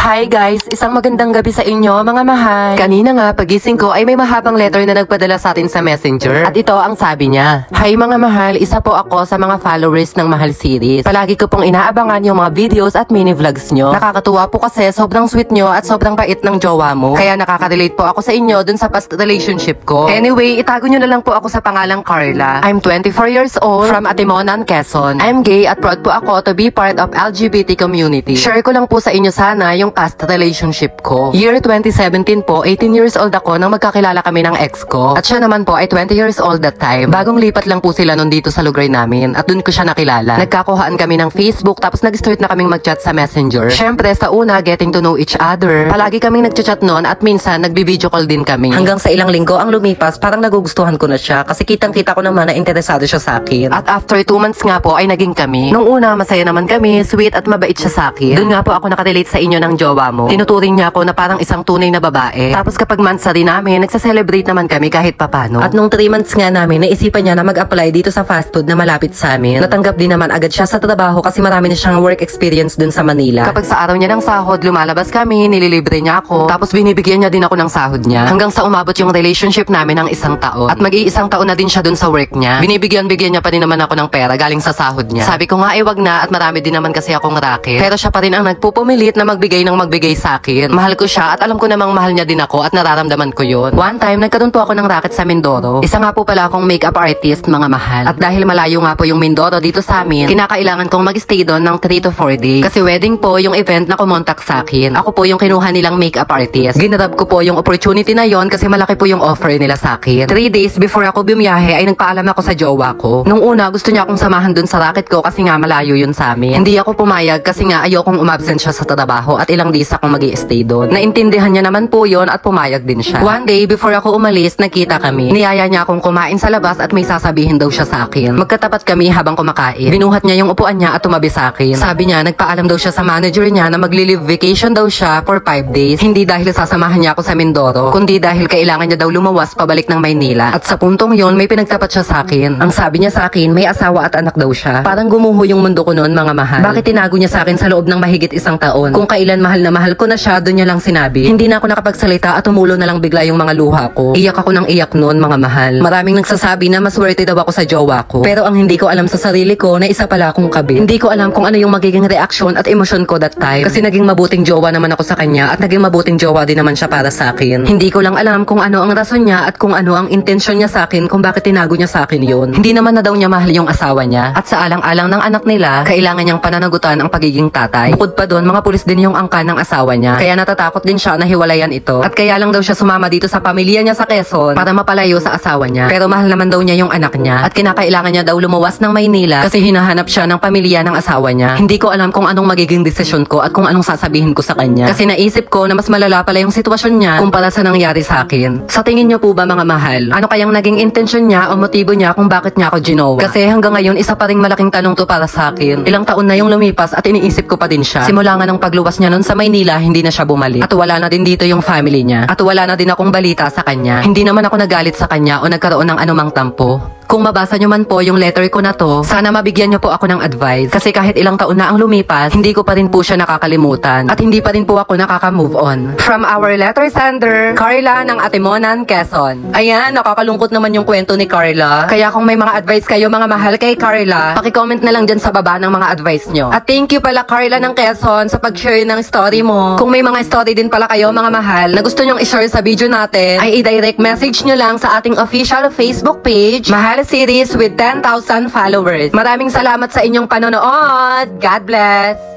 Hi guys! Isang magandang gabi sa inyo mga mahal. Kanina nga pagising ko ay may mahabang letter na nagpadala sa atin sa messenger. At ito ang sabi niya. Hi mga mahal, isa po ako sa mga followers ng Mahal Series. Palagi ko pong inaabangan yung mga videos at mini vlogs nyo. Nakakatuwa po kasi sobrang sweet nyo at sobrang bait ng jowa mo. Kaya nakaka-relate po ako sa inyo dun sa past relationship ko. Anyway, itago nyo na lang po ako sa pangalang Carla. I'm 24 years old from Atimonan, Quezon. I'm gay at proud po ako to be part of LGBT community. Share ko lang po sa inyo sana yung past relationship ko. Year 2017 po, 18 years old ako nang magkakilala kami ng ex ko. At siya naman po ay 20 years old that time. Bagong lipat lang po sila nun dito sa lugar namin at dun ko siya nakilala. Nagkakuhaan kami ng Facebook tapos nag-start na kaming mag-chat sa Messenger. Syempre sa una, getting to know each other. Palagi kaming nag-chat nun at minsan nagbi-video call din kami. Hanggang sa ilang linggo ang lumipas, parang nagugustuhan ko na siya kasi kitang-kita ko naman na interesado siya sa akin. At after 2 months nga po ay naging kami. Nung una, masaya naman kami, sweet at mabait siya sa akin. Dun nga po ako nakarelate sa inyo ng jowa mo. Tinuturing niya ako na parang isang tunay na babae. Tapos kapag monthsary namin, nagsa-celebrate naman kami kahit papano. At nung 3 months nga namin, naisipan niya na mag-apply dito sa fast food na malapit sa amin. Natanggap din naman agad siya sa trabaho kasi marami na siyang work experience dun sa Manila. Kapag sa araw niya ng sahod, lumalabas kami, nililibre niya ako. Tapos binibigyan niya din ako ng sahod niya. Hanggang sa umabot yung relationship namin ng 1 taon. At mag-iisang taon na din siya dun sa work niya. Binibigyan niya pa din naman ako ng pera galing sa sahod niya. Sabi ko nga ay wag na at marami din naman kasi akong racket. Pero siya pa rin ang nagpupumilit na magbigay sa akin. Mahal ko siya at alam ko namang mahal niya din ako at nararamdaman ko yun. One time, nagkaroon po ako ng racket sa Mindoro. Isa nga po pala akong makeup artist, mga mahal. At dahil malayo nga po yung Mindoro dito sa amin, kinakailangan kong mag-stay doon ng 3 to 4 days. Kasi wedding po yung event na kumontak sa akin. Ako po yung kinuha nilang makeup artist. Ginrab ko po yung opportunity na yon kasi malaki po yung offer nila sa akin. 3 days before ako bumiyahe ay nagpaalam ako sa jowa ko. Nung una, gusto niya akong samahan doon sa racket ko kasi nga malayo yun sa amin. Hindi ako pumayag kasi nga ayokong umabsent siya sa trabaho at ilang days akong mag-i-stay doon. Naintindihan niya naman po yon at pumayag din siya. One day, before ako umalis, nagkita kami. Niyaya niya akong kumain sa labas at may sasabihin daw siya sa akin. Magkatapat kami habang kumakain. Binuhat niya yung upuan niya at tumabi sa akin. Sabi niya, nagpaalam daw siya sa manager niya na magli-live vacation daw siya for 5 days. Hindi dahil sasamahan niya ako sa Mindoro, kundi dahil kailangan niya daw lumawas pabalik ng Maynila. At sa puntong yon, may pinagtapat siya sa akin. Ang sabi niya sa akin, may asawa at anak daw siya. Parang gumuho yung mundo ko noon, mga mahal. Bakit tinago niya sa akin sa loob ng mahigit 1 taon? Kung kailan mahal na mahal ko na siya, doon niya lang sinabi. Hindi na ako nakapagsalita at tumulo na lang bigla yung mga luha ko. Iyak ako ng iyak noon, mga mahal. Maraming nagsasabi na maswerte daw ako sa jowa ko. Pero ang hindi ko alam sa sarili ko na isa pala akong kabit. Hindi ko alam kung ano yung magiging reaksyon at emosyon ko that time. Kasi naging mabuting jowa naman ako sa kanya at naging mabuting jowa din naman siya para sa akin. Hindi ko lang alam kung ano ang rason niya at kung ano ang intensyon niya sa akin kung bakit tinago niya sa akin yun. Hindi naman na daw niya mahal yung asawa niya. At sa alang-alang ng anak nila, kailangan niyang pananagutan ang pagiging tatay. Bukod pa doon, mga pulis din yung angkan ng asawa niya. Kaya natatakot din siya na hiwalayan ito. At kaya lang daw siya sumama dito sa pamilya niya sa Quezon para mapalayo sa asawa niya. Pero mahal naman daw niya yung anak niya. At kinakailangan niya daw lumuwas ng Maynila kasi hinahanap siya ng pamilya ng asawa niya. Hindi ko alam kung anong magiging desisyon ko at kung anong sasabihin ko sa kanya. Kasi naisip ko na mas malala pala yung sitwasyon niya kumpara sa nangyari sa akin. Sa tingin niyo po ba, mga mahal? Ano kayang naging intensyon niya o motibo niya kung bakit niya ako ginawa? Kasi hanggang ngayon, isa pa ring malaking tanong to para sa akin. Ilang taon na yung lumipas at iniisip ko pa din siya. Simula nga ng pagluwas niya nun sa Maynila, hindi na siya bumalik. At wala na din dito yung family niya. At wala na din akong balita sa kanya. Hindi naman ako nagalit sa kanya o nagkaroon ng anumang tampo. Kung mabasa nyo man po yung letter ko na to, sana mabigyan nyo po ako ng advice. Kasi kahit ilang taon na ang lumipas, hindi ko pa rin po siya nakakalimutan. At hindi pa rin po ako nakaka-move on. From our letter sender, Carla ng Atimonan, Quezon. Ayan, nakakalungkot naman yung kwento ni Carla. Kaya kung may mga advice kayo, mga mahal, kay Carla, paki-comment na lang dyan sa baba ng mga advice nyo. At thank you pala, Carla ng Quezon, sa pag-share ng story mo. Kung may mga story din pala kayo, mga mahal, na gusto nyong i-share sa video natin, ay i-direct message nyo lang sa ating official Facebook page, Mahal Series with 10,000 followers. Maraming salamat sa inyong panonood. God bless!